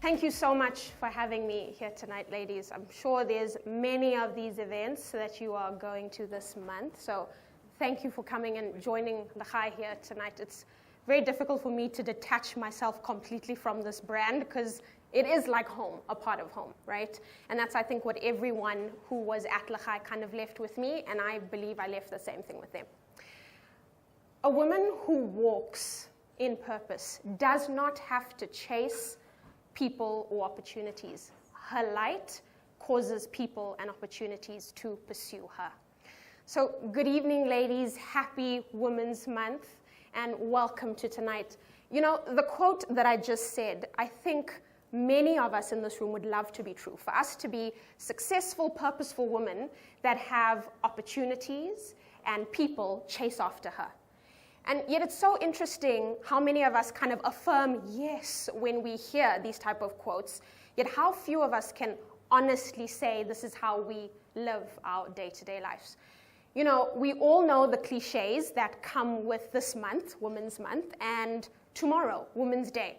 Thank you so much for having me here tonight, ladies. I'm sure there's many of these events that you are going to this month. So thank you for coming and joining the Chai here tonight. It's very difficult for me to detach myself completely from this brand because it is like home, a part of home, right? And that's, I think, what everyone who was at Lachai kind of left with me, and I believe I left the same thing with them. A woman who walks in purpose does not have to chase people or opportunities. Her light causes people and opportunities to pursue her. So good evening, ladies. Happy Women's Month, and welcome to tonight. You know, the quote that I just said, I think many of us in this room would love to be true. For us to be successful, purposeful women that have opportunities and people chase after her. And yet it's so interesting how many of us kind of affirm yes when we hear these type of quotes, yet how few of us can honestly say this is how we live our day-to-day lives. You know, we all know the cliches that come with this month, Women's Month, and tomorrow, Women's Day.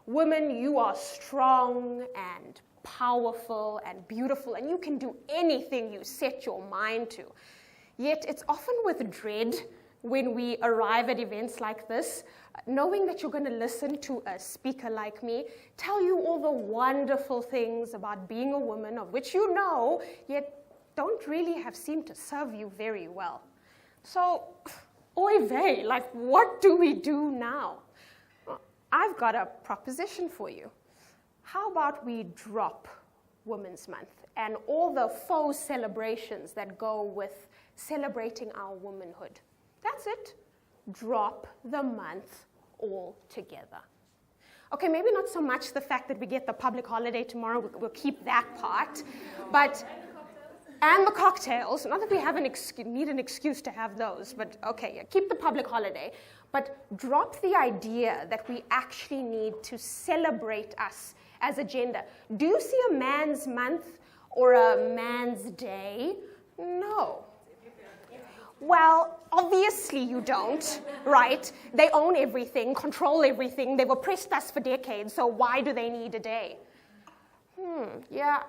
Women, you are strong and powerful and beautiful, and you can do anything you set your mind to. Yet it's often with dread when we arrive at events like this, knowing that you're going to listen to a speaker like me tell you all the wonderful things about being a woman, of which you know, yet don't really have seemed to serve you very well. So, oy vey, like what do we do now? Well, I've got a proposition for you. How about we drop Women's Month and all the faux celebrations that go with celebrating our womanhood? That's it. Drop the month altogether. Okay, maybe not so much the fact that we get the public holiday tomorrow, we'll keep that part, but, and the cocktails, not that we have need an excuse to have those, but okay, yeah, keep the public holiday, but drop the idea that we actually need to celebrate us as a gender. Do you see a man's month or a man's day? No. Well, obviously you don't, right? They own everything, control everything. They've oppressed us for decades, so why do they need a day? Yeah.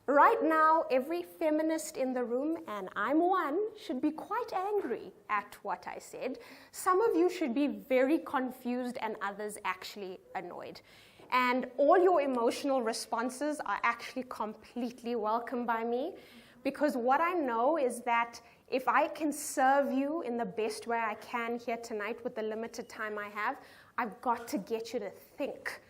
Right now, every feminist in the room, and I'm one, should be quite angry at what I said. Some of you should be very confused and others actually annoyed. And all your emotional responses are actually completely welcome by me, because what I know is that if I can serve you in the best way I can here tonight with the limited time I have, I've got to get you to think.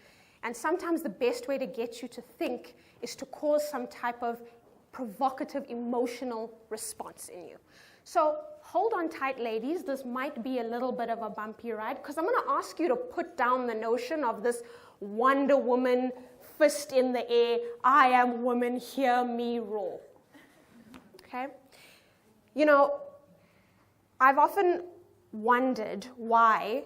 And sometimes the best way to get you to think is to cause some type of provocative emotional response in you. So hold on tight, ladies. This might be a little bit of a bumpy ride because I'm going to ask you to put down the notion of this Wonder Woman, fist in the air, I am woman, hear me roar. Okay? You know, I've often wondered why,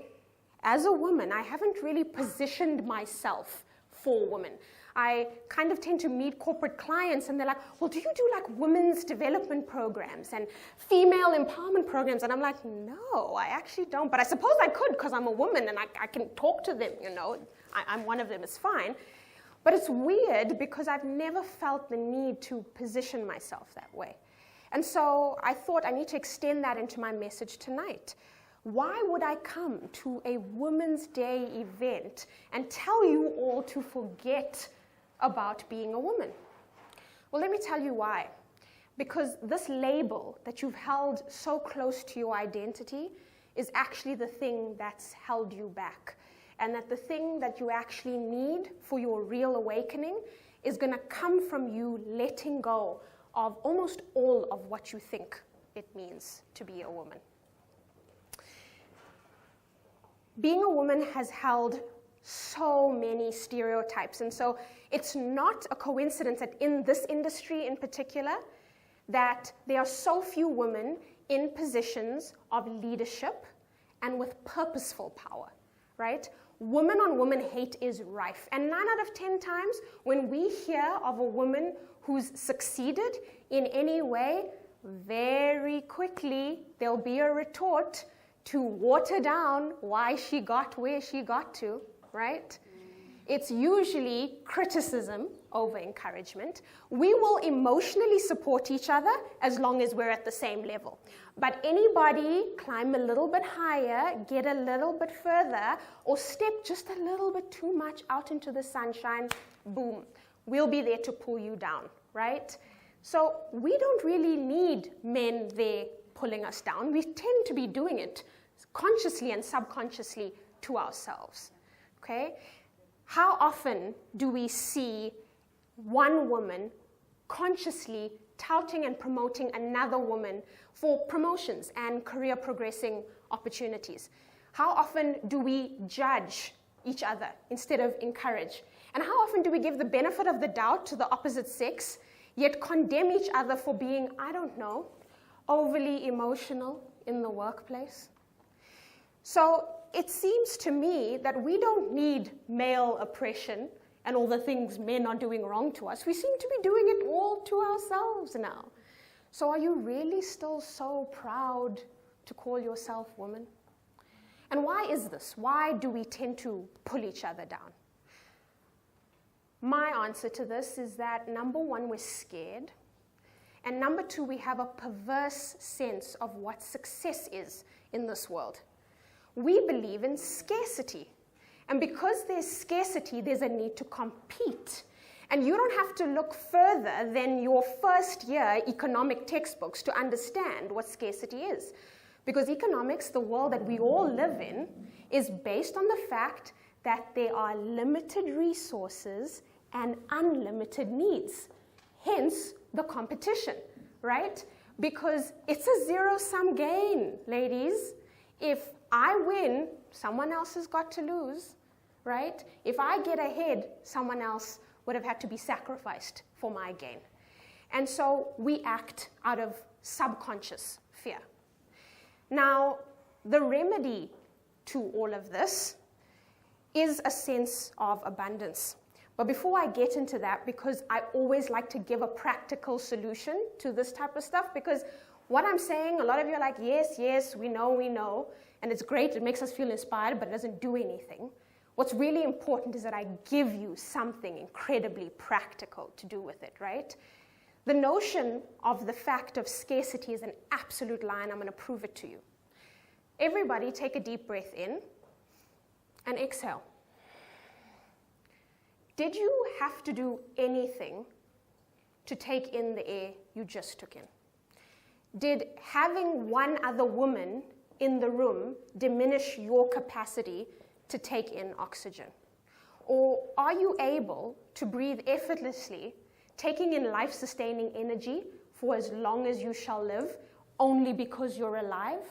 as a woman, I haven't really positioned myself for women. I kind of tend to meet corporate clients and they're like, well, do you do like women's development programs and female empowerment programs? And I'm like, no, I actually don't. But I suppose I could because I'm a woman and I can talk to them, you know. I'm one of them, it's fine. But it's weird because I've never felt the need to position myself that way. And so I thought I need to extend that into my message tonight. Why would I come to a Women's Day event and tell you all to forget about being a woman? Well, let me tell you why. Because this label that you've held so close to your identity is actually the thing that's held you back. And that the thing that you actually need for your real awakening is going to come from you letting go of almost all of what you think it means to be a woman. Being a woman has held so many stereotypes, and so it's not a coincidence that in this industry in particular, that there are so few women in positions of leadership and with purposeful power, right? Woman-on-woman hate is rife, and 9 out of 10 times when we hear of a woman who's succeeded in any way, very quickly there'll be a retort to water down why she got where she got to, right? It's usually criticism over encouragement. We will emotionally support each other as long as we're at the same level. But anybody climb a little bit higher, get a little bit further, or step just a little bit too much out into the sunshine, boom, we'll be there to pull you down, right? So we don't really need men there pulling us down. We tend to be doing it consciously and subconsciously to ourselves, okay? How often do we see one woman consciously touting and promoting another woman for promotions and career progressing opportunities? How often do we judge each other instead of encourage? And how often do we give the benefit of the doubt to the opposite sex, yet condemn each other for being, I don't know, overly emotional in the workplace? So it seems to me that we don't need male oppression and all the things men are doing wrong to us. We seem to be doing it all to ourselves now. So are you really still so proud to call yourself woman? And why is this? Why do we tend to pull each other down? My answer to this is that, number one, we're scared. And number two, we have a perverse sense of what success is in this world. We believe in scarcity. And because there's scarcity, there's a need to compete. And you don't have to look further than your first year economic textbooks to understand what scarcity is. Because economics, the world that we all live in, is based on the fact that there are limited resources and unlimited needs. Hence, the competition, right? Because it's a zero-sum game, ladies. If I win, someone else has got to lose, right? If I get ahead, someone else would have had to be sacrificed for my gain. And so we act out of subconscious fear. Now, the remedy to all of this is a sense of abundance. But before I get into that, because I always like to give a practical solution to this type of stuff, because what I'm saying, a lot of you are like, yes, yes, we know, and it's great, it makes us feel inspired, but it doesn't do anything. What's really important is that I give you something incredibly practical to do with it, right? The notion of the fact of scarcity is an absolute lie, and I'm going to prove it to you. Everybody take a deep breath in and exhale. Did you have to do anything to take in the air you just took in? Did having one other woman in the room diminish your capacity to take in oxygen? Or are you able to breathe effortlessly, taking in life-sustaining energy for as long as you shall live, only because you're alive?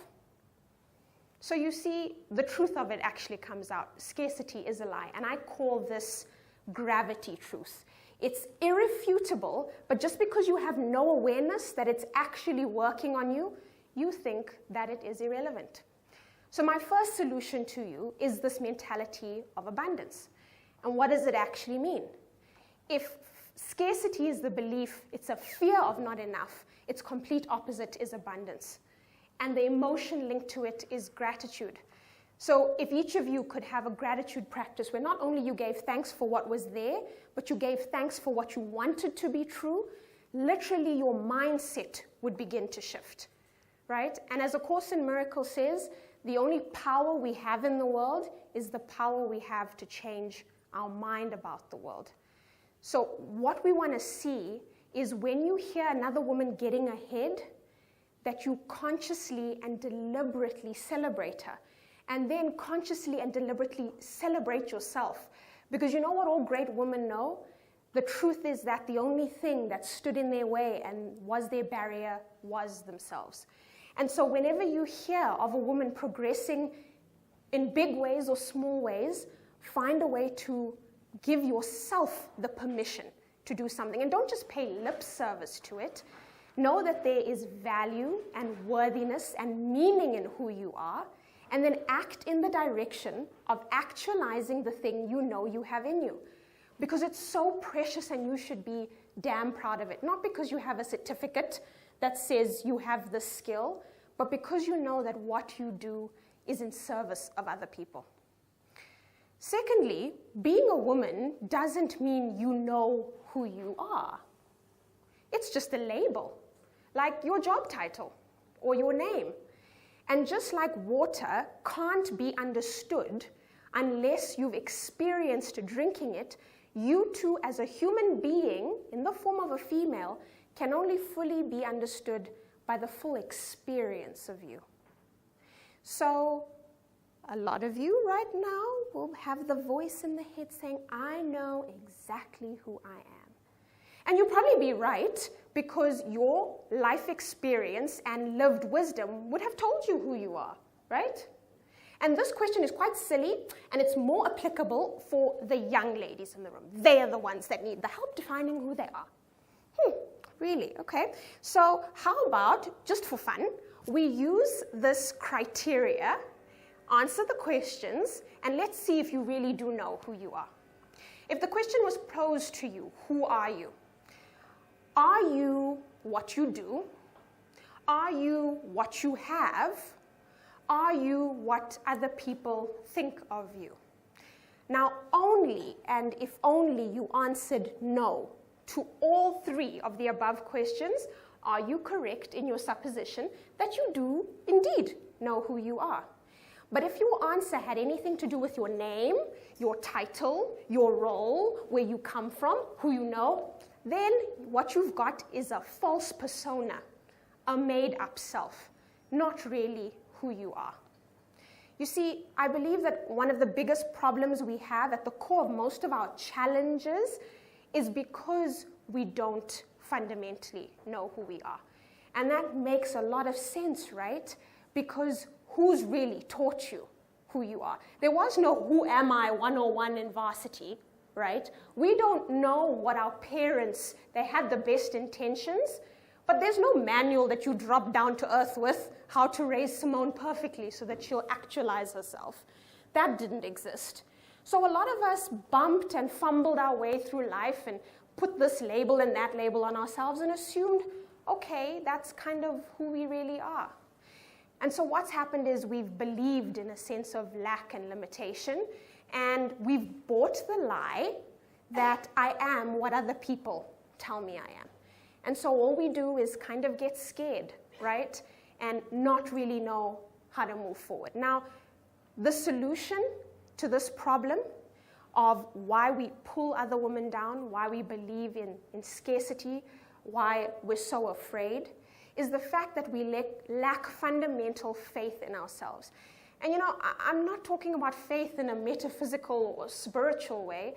So you see, the truth of it actually comes out. Scarcity is a lie, and I call this gravity truth. It's irrefutable, but just because you have no awareness that it's actually working on you, you think that it is irrelevant. So my first solution to you is this mentality of abundance. And what does it actually mean? If scarcity is the belief, it's a fear of not enough, its complete opposite is abundance. And the emotion linked to it is gratitude. So if each of you could have a gratitude practice where not only you gave thanks for what was there, but you gave thanks for what you wanted to be true, literally your mindset would begin to shift, right? And as A Course in Miracles says, the only power we have in the world is the power we have to change our mind about the world. So what we want to see is when you hear another woman getting ahead, that you consciously and deliberately celebrate her. And then consciously and deliberately celebrate yourself. Because you know what all great women know? The truth is that the only thing that stood in their way and was their barrier was themselves. And so whenever you hear of a woman progressing in big ways or small ways, find a way to give yourself the permission to do something. And don't just pay lip service to it. Know that there is value and worthiness and meaning in who you are. And then act in the direction of actualizing the thing you know you have in you. Because it's so precious and you should be damn proud of it. Not because you have a certificate that says you have this skill, but because you know that what you do is in service of other people. Secondly, being a woman doesn't mean you know who you are. It's just a label, like your job title or your name. And just like water can't be understood unless you've experienced drinking it, you too, as a human being in the form of a female, can only fully be understood by the full experience of you. So a lot of you right now will have the voice in the head saying, I know exactly who I am. And you'll probably be right, because your life experience and lived wisdom would have told you who you are, right? And this question is quite silly, and it's more applicable for the young ladies in the room. They are the ones that need the help defining who they are. Really? Okay. So how about, just for fun, we use this criteria, answer the questions, and let's see if you really do know who you are. If the question was posed to you, who are you? Are you what you do? Are you what you have? Are you what other people think of you? Now, only, and if only you answered no to all three of the above questions, are you correct in your supposition that you do indeed know who you are. But if your answer had anything to do with your name, your title, your role, where you come from, who you know, then what you've got is a false persona, a made-up self, not really who you are. You see, I believe that one of the biggest problems we have at the core of most of our challenges is because we don't fundamentally know who we are. And that makes a lot of sense, right? Because who's really taught you who you are? There was no Who Am I 101 in varsity, right? We don't know what our parents, they had the best intentions, but there's no manual that you drop down to earth with how to raise Simone perfectly so that she'll actualize herself. That didn't exist. So a lot of us bumped and fumbled our way through life and put this label and that label on ourselves and assumed, okay, that's kind of who we really are. And so what's happened is we've believed in a sense of lack and limitation, and we've bought the lie that I am what other people tell me I am. And so all we do is kind of get scared, right? And not really know how to move forward. Now, the solution to this problem of why we pull other women down, why we believe in scarcity, why we're so afraid, is the fact that we lack fundamental faith in ourselves. And you know, I'm not talking about faith in a metaphysical or spiritual way.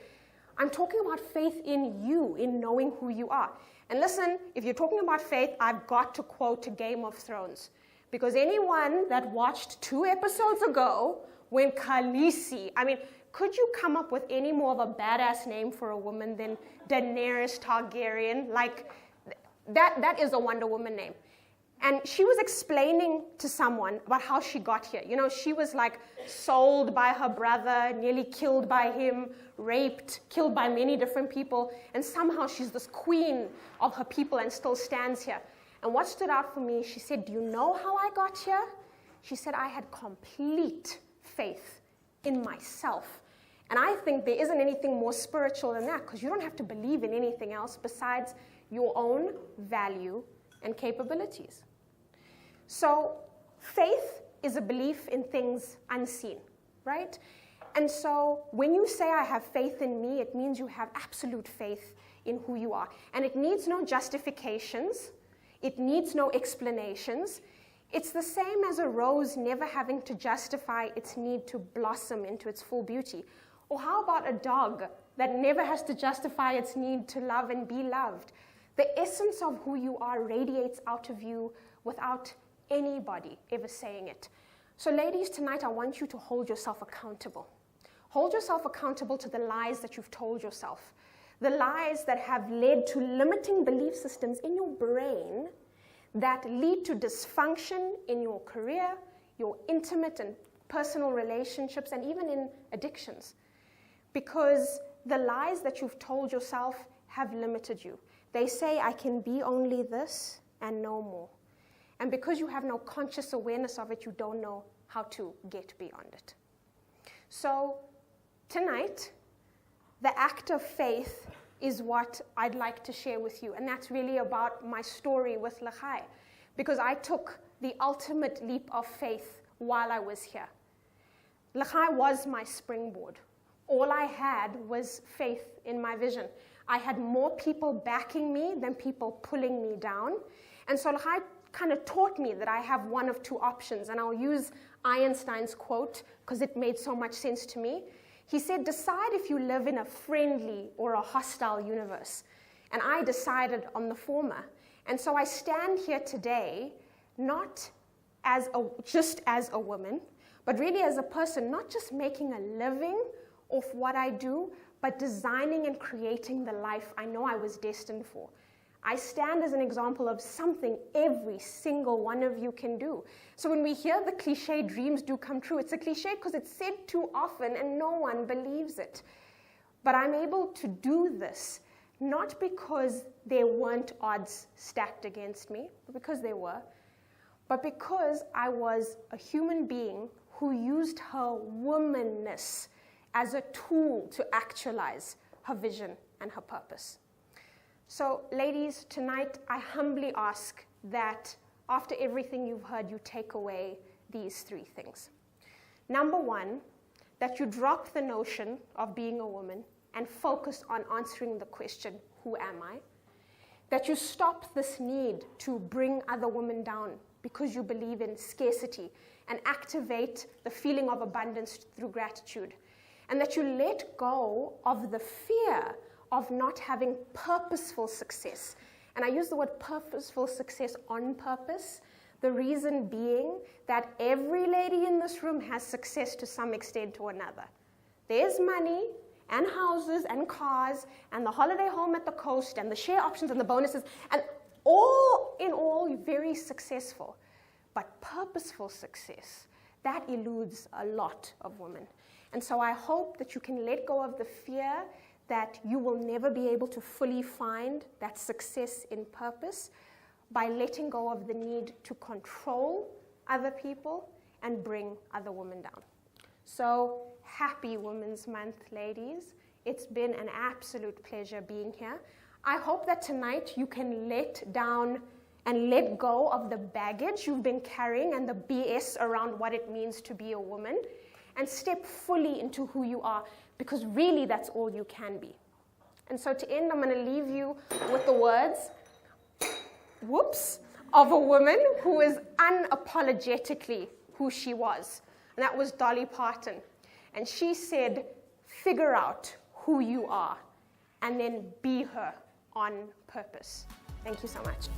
I'm talking about faith in you, in knowing who you are. And listen, if you're talking about faith, I've got to quote Game of Thrones. Because anyone that watched 2 episodes ago, when Khaleesi, I mean, could you come up with any more of a badass name for a woman than Daenerys Targaryen? Like, that is a Wonder Woman name. And she was explaining to someone about how she got here. You know, she was like sold by her brother, nearly killed by him, raped, killed by many different people, and somehow she's this queen of her people and still stands here. And what stood out for me, she said, do you know how I got here? She said, I had complete faith in myself. And I think there isn't anything more spiritual than that, because you don't have to believe in anything else besides your own value and capabilities. So faith is a belief in things unseen, right? And so when you say I have faith in me, it means you have absolute faith in who you are. And it needs no justifications. It needs no explanations. It's the same as a rose never having to justify its need to blossom into its full beauty. Or how about a dog that never has to justify its need to love and be loved? The essence of who you are radiates out of you without anybody ever saying it. So ladies, tonight I want you to hold yourself accountable. Hold yourself accountable to the lies that you've told yourself, the lies that have led to limiting belief systems in your brain that lead to dysfunction in your career, your intimate and personal relationships, and even in addictions. Because the lies that you've told yourself have limited you. They say, I can be only this and no more. And because you have no conscious awareness of it, you don't know how to get beyond it. So tonight, the act of faith is what I'd like to share with you. And that's really about my story with Lachai, because I took the ultimate leap of faith while I was here. Lachai was my springboard. All I had was faith in my vision. I had more people backing me than people pulling me down. And so Lachai kind of taught me that I have one of two options. And I'll use Einstein's quote because it made so much sense to me. He said, decide if you live in a friendly or a hostile universe. And I decided on the former. And so I stand here today not just as a woman, but really as a person, not just making a living off what I do, but designing and creating the life I know I was destined for. I stand as an example of something every single one of you can do. So when we hear the cliche, dreams do come true, it's a cliche because it's said too often and no one believes it. But I'm able to do this, not because there weren't odds stacked against me, but because there were, but because I was a human being who used her womanness as a tool to actualize her vision and her purpose. So, ladies, tonight I humbly ask that after everything you've heard, you take away these three things. Number one, that you drop the notion of being a woman and focus on answering the question, who am I? That you stop this need to bring other women down because you believe in scarcity and activate the feeling of abundance through gratitude. And that you let go of the fear of not having purposeful success. And I use the word purposeful success on purpose, the reason being that every lady in this room has success to some extent or another. There's money and houses and cars and the holiday home at the coast and the share options and the bonuses, and all in all, you're very successful. But purposeful success, that eludes a lot of women. And so I hope that you can let go of the fear that you will never be able to fully find that success in purpose by letting go of the need to control other people and bring other women down. So happy Women's Month, ladies. It's been an absolute pleasure being here. I hope that tonight you can let down and let go of the baggage you've been carrying and the BS around what it means to be a woman and step fully into who you are, because really that's all you can be. And so to end, I'm going to leave you with the words, of a woman who is unapologetically who she was. And that was Dolly Parton. And she said, figure out who you are and then be her on purpose. Thank you so much.